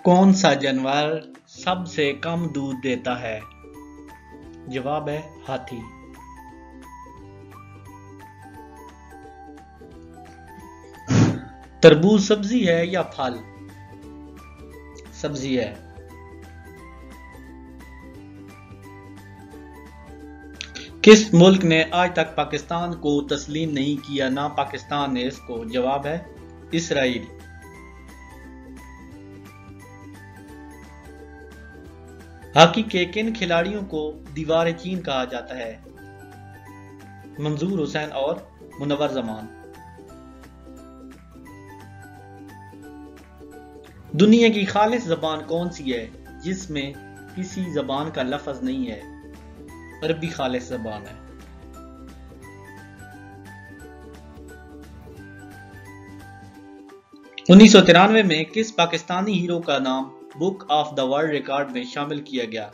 कौन सा जानवर सबसे कम दूध देता है? जवाब है हाथी। तरबूज सब्जी है या फल? सब्जी है। किस मुल्क ने आज तक पाकिस्तान को तस्लीम नहीं किया, ना पाकिस्तान ने इसको? जवाब है इसराइल। हॉकी के किन खिलाड़ियों को दीवार चीन कहा जाता है? मंजूर हुसैन और मुनव्वर जमान। दुनिया की खालिस जबान कौन सी है जिसमें किसी जबान का लफ्ज नहीं है? अरबी खालिस जबान है। उन्नीस सौ 93 में किस पाकिस्तानी हीरो का नाम book of the world record में शामिल किया गया?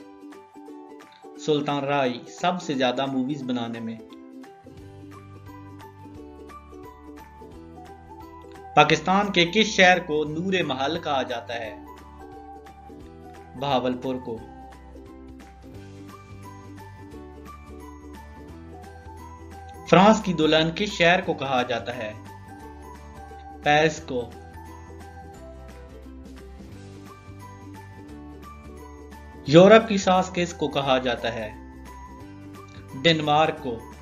सुल्तान राय, सबसे ज्यादा मूवीज बनाने में। पाकिस्तान के किस शहर को नूरे महल कहा जाता है? बहावलपुर को। फ्रांस की दुल्हन किस शहर को कहा जाता है? पेरिस को। यूरोप की सास किसको कहा जाता है? डेनमार्क को।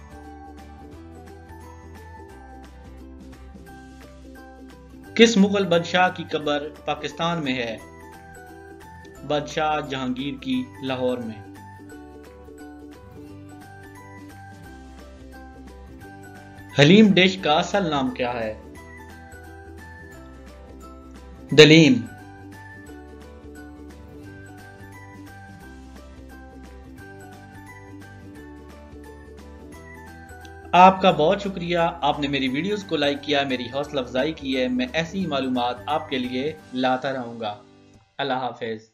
किस मुगल बादशाह की कब्र पाकिस्तान में है? बादशाह जहांगीर की लाहौर में। हलीम डिश का असल नाम क्या है? दलीम। आपका बहुत शुक्रिया, आपने मेरी वीडियोस को लाइक किया, मेरी हौसला अफजाई की है। मैं ऐसी मालूमात आपके लिए लाता रहूंगा। अल्लाह हाफिज।